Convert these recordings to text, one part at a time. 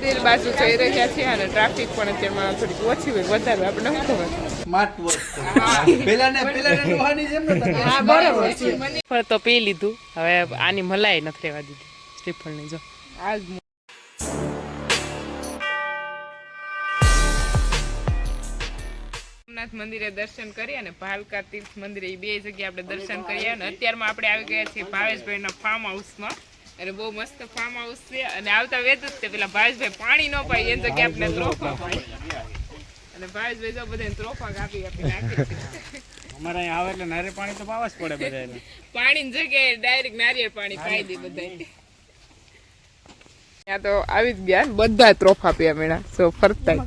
દિલ બાજુ જઈ રહ્યા છે અને ટ્રાફિક પણ અત્યારમાં થોડીક ઓછી હોય વધારે આપણે શું ખબર સ્માર્ટ વર્ક પેલા ડોહાની જેમ ને હા બરાબર છે ફળ તો પી લીધું હવે આની મલાઈ નથી રહેવા દીધી શ્રીફળની જો આજ સોમનાથ મંદિરે દર્શન કરી અને ભાલકા તીર્થ મંદિરે એ બે જગ્યાએ આપણે દર્શન કરીએ અને અત્યારમાં આપણે આવી ગયા છીએ ભાવેશભાઈના ફાર્મ હાઉસમાં અને બહુ મસ્ત ફાર્મ હાઉસ છે અને આવતા વેત જ તે પેલા ભાવેશભાઈ પાણી ન પાય એની જગ્યાએ આપણે ત્રોફા પાય અને ભાવેશભાઈ જો બધાને ત્રોફા કાપી નાખે છે અમારે અહીં આવે એટલે નારિયેળ પાણી તો પાવા જ પડે બધાને પાણીની જગ્યાએ ડાયરેક્ટ નારિયેળ પાણી પાઈ દે બધા ત્યાં તો આવી જ ગયા બધા ત્રોફા પીયા મેળા સો ફરતા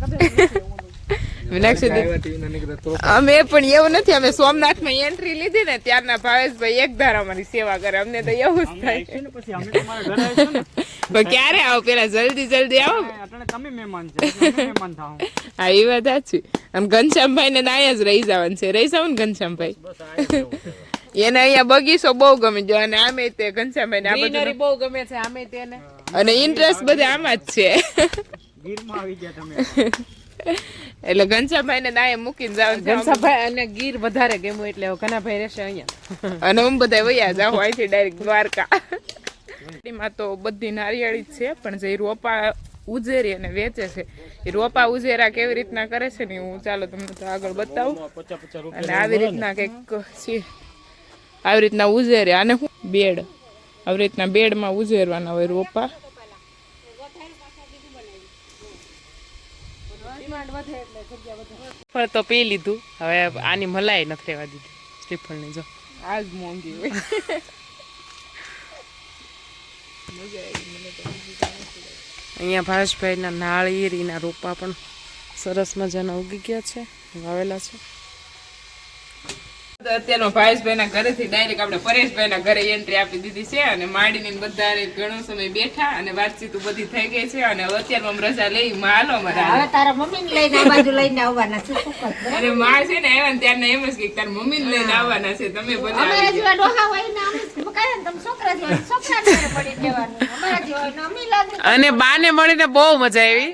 અમે પણ એવું નથી અમે સોમનાથમાં એન્ટ્રી લીધી ને ત્યારના ભાવેશભાઈ એક ધારા અમારી સેવા કરે અમને તો એવું જ થાય ક્યારે આવો પેલા જલ્દી આવો હા એ વાત સાચી આમ ઘનશ્યામભાઈ ને અહીંયા જ રહી જવાનું છે રહી જાવ ને ઘનશ્યામભાઈ એને અહીંયા બગીચો બહુ ગમે છે અને આમે તે ઘનશ્યામભાઈ ને આ બધું બહુ ગમે છે આમે તેને અને ઇન્ટરેસ્ટ બધે આમાં જ છે ગીરમાં આવી ગયા તમે એટલે ઘનશ્યામભાઈ ને દાએ મૂકીને જાવ ઘનશ્યામભાઈ અને ગીર વધારે ગમ્યું એટલે ઘનાભાઈ રહેશે અહીંયા અને હું બધા વયા જાવ અહીંથી ડાયરેક્ટ દ્વારકા માં તો બધી નારિયેળી જ છે પણ જે રોપા ઉજેરી અને વેચે છે એ રોપા ઉજેરા કેવી રીતના કરે છે ને હું ચાલો તમને તો આગળ બતાવું અને આવી રીતના કંઈક છે આવી રીતના ઉજેરે અને હું બેડ આવી રીતના બેડમાં ઉજેરવાના હોય રોપા ફળ તો પી લીધું હવે આની મલાઈ નથી રહેવા દીધી શ્રીફળની જો આજ મોંઘી હોય અહીંયા ભાવેશભાઈના નાળિયેરીના રોપા પણ સરસ મજાના ઉગી ગયા છે વાવેલા છે અત્યારનો ભાવેશભાઈના ઘરેથી ડાયરેક્ટ આપણે પરેશભાઈના ઘરે એન્ટ્રી આપી દીધી છે અને માંડીને બધા ઘણો સમય બેઠા અને વાતચીત બધી થઈ ગઈ છે અને અત્યારમાં રજા લઈ હાલો મારા તારા મમ્મીને લઈને આ બાજુ લઈને આવવાના છે અને માં છે ને આવ્યા ત્યારને એમ જ કે તારા મમ્મીને લઈને આવવાના છે તમે બધા અમારા જેવા ડોહા હોય ને અમે કાય તમે છોકરા જેવા છોકરાને પડી દેવાનું અમારા જેવા ને અમે લાગે અને બાને મળીને બહુ મજા આવી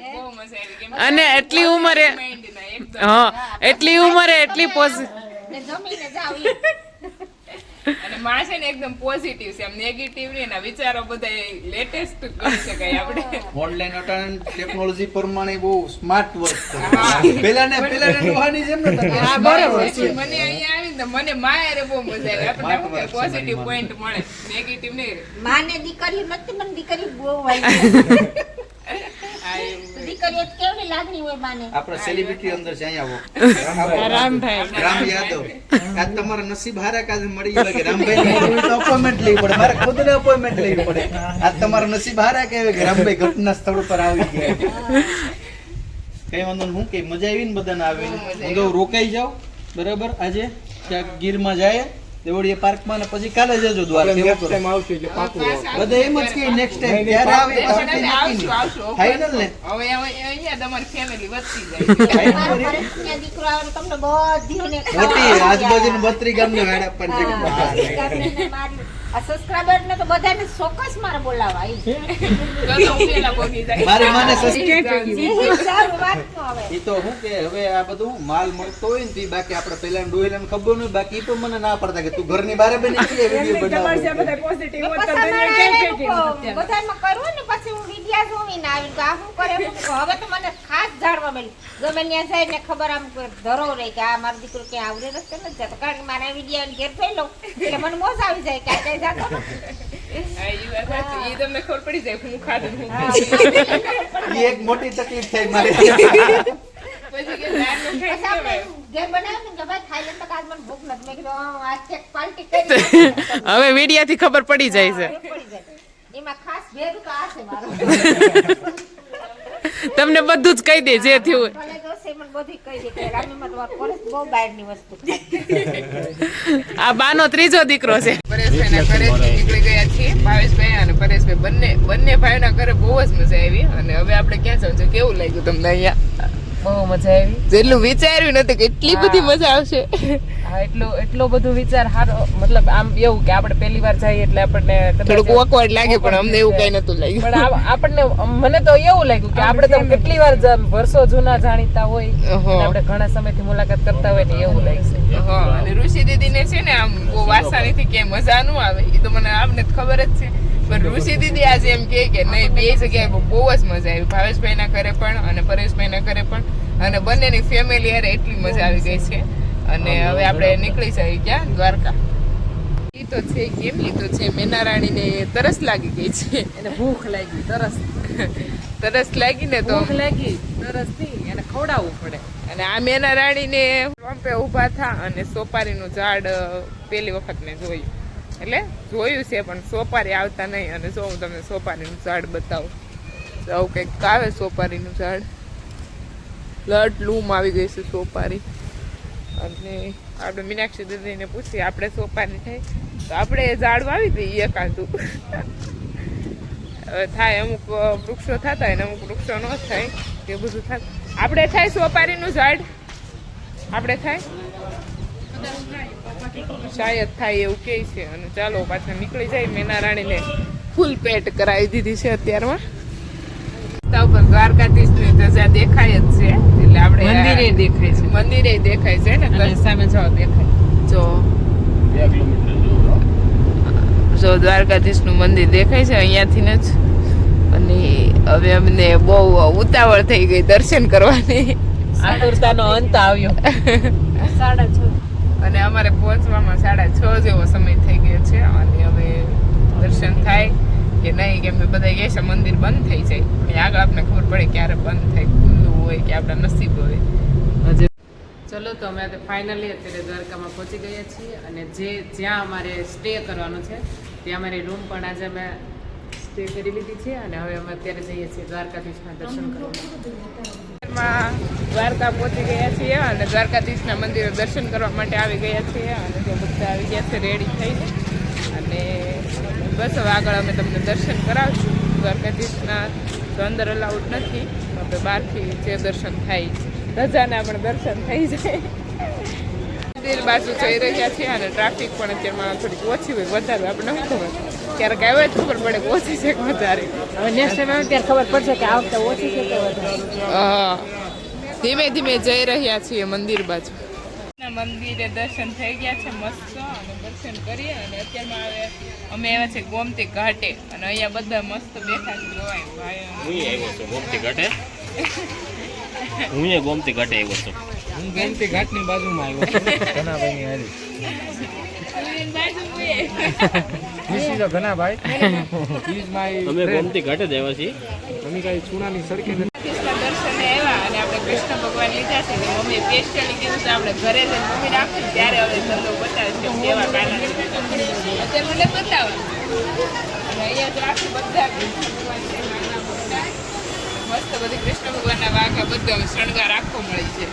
અને એટલી ઉંમરે હા એટલી ઉંમરે એટલી અને માં છે ને એકદમ પોઝિટિવ છે આમ નેગેટિવ ને એના વિચારો બધા લેટેસ્ટ કરી શકાય આપણે ઓનલાઈન અટાણ ટેકનોલોજી પ્રમાણે બહુ સ્માર્ટ વર્ક પેલા ડોહાની જેમ ને હા બરાબર છે મને અહીંયા આવી ને મને માયારે બહુ મજા આવી આપણે પોઝિટિવ પોઈન્ટ મળે નેગેટિવ નહીં માને દીકરી નથી મને દીકરી બહુ આવી દીકરીઓ કેવડી લાગણી હોય માને આપણે સેલિબ્રિટી અંદર છે અહીંયા આવો રામભાઈ રામ યાદવ આજ તમારા નસીબ હારા કાજ મળી ગયો કે રામભાઈ તો અપોઇન્ટમેન્ટ લેવી પડે મારે ખુદને અપોઇન્ટમેન્ટ લેવી પડે આજ તમારા નસીબ હારા કહેવાય કે રામભાઈ ઘટના સ્થળ પર આવી ગયા કઈ વાંધો હું કે મજા આવી ને બધાને આવીને હું તો રોકાઈ જાવ બરાબર આજે ક્યાંક ગીરમાં જાય દેવડીએ પાર્કમાં ને પછી કાલે જજો દ્વારકા નેક્સ્ટ ટાઈમ આવશું એટલે પાકું બધા એમ જ કે નેક્સ્ટ ટાઈમ ત્યારે આવે આવશું ફાઇનલ ને હવે અહીંયા તમારી ફેમિલી વધતી જાય દીકરાઓને તમને બધીને મોટી આજુબાજુના 32 ગામને વાડા પણ આ સબસ્ક્રાઇબર ને તો બધાને ચોક્કસ મારે બોલાવવા મારી માને સબસ્ક્રાઇબ સારું વાત નો હવે ઈ તો હું કે હવે આ બધું માલ મળતો હોય ને તી બાકી આપણે પહેલા ડોયલાને ખબર ન બાકી ઈ પણ મને ના પડતા કે તું ઘરની બહાર બની કે વિડિયો બનાવ બધામાં કરું ને પછી હું વિડિયા જોઈને આવી કે આ હું કરે હવે તો મને ખાસ જાણવા મળ્યું ગમે ત્યાં જાય ને ખબર આમ ધરો રહી કે આ મારો દીકરો કે આવડે રસ્તે નથી જતો કારણ કે મારા વિડિયા ઘેર થઈ લો એટલે મને મોજ આવી જાય કે કઈ જાતો નથી તમને ખબર પડી જાય હું ખાધું ઈ એક મોટી તકલીફ થઈ મારી હવે વિડિયા થી ખબર પડી જાય છે તમને બધું જ કહી દે જે થયું આ બાનો ત્રીજો દીકરો છે પરેશભાઈના ઘરેથી નીકળી ગયા છીએ ભાવેશભાઈ અને પરેશભાઈ બંને ભાઈના ઘરે બહુ જ મજા આવી અને હવે આપણે ક્યાં જવું છે કેવું લાગ્યું તમને અહીંયા બહુ મજા આવી જેટલું વિચાર્યું નથી કે એટલી બધી મજા આવશે હા એટલો બધો વિચાર હારો, મતલબ આમ એવું કે આપણે પહેલી વાર જઈએ એટલે આપણને થોડુંક ઓકવર્ડ લાગે પણ અમને એવું કઈ નતું લાગ્યું. પણ આપણને મને તો એવું લાગ્યું કે આપણે તો કેટલી વાર વર્ષો જૂના જાણીતા હોય અને આપણે ઘણા સમયથી મુલાકાત કરતા હોય ને એવું લાગશે. હા, અને ઋષિ દીદીને છે ને આમ બહુ વાસાણીથી ક્યાંય મજા ન આવે, એ તો મને આપને ખબર જ છે. પણ ઋષિ દીદી આજે એમ કે નહીં, બે જગ્યાએ બહુ જ મજા આવી, ભાવેશભાઈના ઘરે પણ અને પરેશભાઈના ઘરે પણ, અને બંનેની ફેમિલી હારે એટલી મજા આવી ગઈ છે. અને હવે આપણે નીકળી જઈએ ક્યાં? દ્વારકા. ઈ તો છે કેમ, ઈ તો છે મેના રાણીને તરસ લાગી ગઈ છે. એને ભૂખ લાગી, તરસ લાગી ને તો ભૂખ લાગી, તરસ નહીં, એને ખવડાવવું પડે. અને આ મેના રાણીને પંપે ઊભા થા અને સોપારીનું ઝાડ પહેલી વખત મેં જોયું, એટલે જોયું છે પણ સોપારી આવતા નહીં. અને જો હું તમને સોપારીનું ઝાડ બતાવું, તો આવું કંઈક આવે સોપારીનું ઝાડ, લટ લૂમ આવી ગઈ છે સોપારી. અને આપણે મીનાક્ષી દીદીને પૂછીએ આપણે સોપારી થાય તો આપણે ઝાડ વાવી દઈએ એકાદું. થાય અમુક વૃક્ષો થતા હોય ને અમુક વૃક્ષો ન થાય, એ બધું થાય. આપણે થાય સોપારીનું ઝાડ, આપણે થાય શાયદ થાય એવું કહે છે. અને ચાલો પાછા નીકળી જાય. મેના રાણીને ફૂલ પેટ કરાવી દીધી છે અત્યારમાં. રસ્તા ઉપર દ્વારકાધીશની ધજા દેખાય જ છે, એટલે આપણે મંદિરે દેખાય છે, મંદિરે દેખાય છે ને, અને સામે જાઓ દેખાય. જો દ્વારકાધીશનું મંદિર દેખાય છે અહીંયાથી જ. અને હવે અમને બહુ ઉતાવળ થઈ ગઈ દર્શન કરવાની, આતુરતાનો અંત આવ્યો. 6:30 અને અમારે પહોંચવામાં 6:30 જેવો સમય થઈ ગયો છે. અને હવે દર્શન થાય કે નહીં, કેમ કે બધા કહે છે મંદિર બંધ થઈ જાય, પણ આગળ આપણે ખબર પડે ક્યારે બંધ થાય, ખુલ્લું હોય કે આપણા નસીબ હોય. ચલો તો અમે ફાઇનલી અત્યારે દ્વારકામાં પહોંચી ગયા છીએ, અને જ્યાં અમારે સ્ટે કરવાનું છે ત્યાં અમારી રૂમ પણ આજે અમે સ્ટે કરી લીધી છે. અને હવે અમે અત્યારે જઈએ છીએ દ્વારકાધીશના દર્શન કરવા. દ્વારકા પહોંચી ગયા છીએ અને દ્વારકાધીશના મંદિરે દર્શન કરવા માટે આવી ગયા છીએ. અને જો બધા આવી ગયા છે રેડી થઈને, અને બસ હવે આગળ અમે તમને દર્શન કરાવશું. દ્વારકાધીશના તો અંદર અલાઉડ નથી, આપણે બહારથી જે દર્શન થાય, ધજાના પણ દર્શન થઈ જાય. મંદિર બાજુ જઈ રહ્યા છીએ અને ટ્રાફિક પણ અત્યારમાં થોડીક ઓછી હોય, વધારે આપણે શું ખબર, ક્યારેક આવે જ ખબર પડે કે ઓછી છે કે વધારે. હવે નેક્સ્ટ ટાઈમ આવે ત્યારે ખબર પડશે કે આ વખતે ઓછી છે કે વધારે. ધીમે ધીમે જઈ રહ્યા છીએ મંદિર બાજુ. મંદિરે દર્શન થઈ ગયા છે મસ્ત, અને દર્શન કરીએ. અને અત્યારમાં હવે અમે આવ્યા છે ગોમતી ઘાટે, અને અહીંયા બધા મસ્ત બેઠા છે. જોવાય ભાઈ, ગોમતી ઘાટે હું ગોમતી ઘાટે આવ્યો છું. હું ગોમતી ઘાટની બાજુમાં આવ્યો છું. ઘનાભાઈની હારી ઘનાભાઈ અમે ગોમતી ઘાટે જ આવ્યા છીએ. અમે કઈ ચૂનાની સડકે દર્શને આવ્યા અને આપણે કૃષ્ણ ભગવાન લીધા છે. મમ્મી પેસ્ટલી કીધું તો આપણે ઘરે જઈને મમ્મી રાખી, ત્યારે હવે ધંધો બતાવે છે કેવા કાના અત્યારે મને બતાવે. અને અહીંયા તો આખી બધા કૃષ્ણ ભગવાન છે, નાના મોટા મસ્ત બધી કૃષ્ણ ભગવાનના વાઘા બધો શણગાર આખો મળી છે.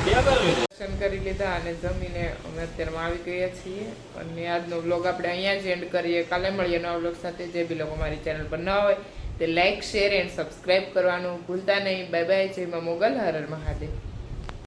દર્શન કરી લીધા અને જમીને અમે અત્યારમાં આવી ગયા છીએ. અને આજનો વ્લોગ આપણે અહીંયા જ એન્ડ કરીએ. કાલે મળીએ નવા વ્લોગ સાથે. જે બી લોકો મારી ચેનલ પર ન હોય તે લાઈક, શેર એન્ડ સબસ્ક્રાઈબ કરવાનું ભૂલતા નહીં. Bye bye. જય મા મોગલ. હર હર મહાદેવ.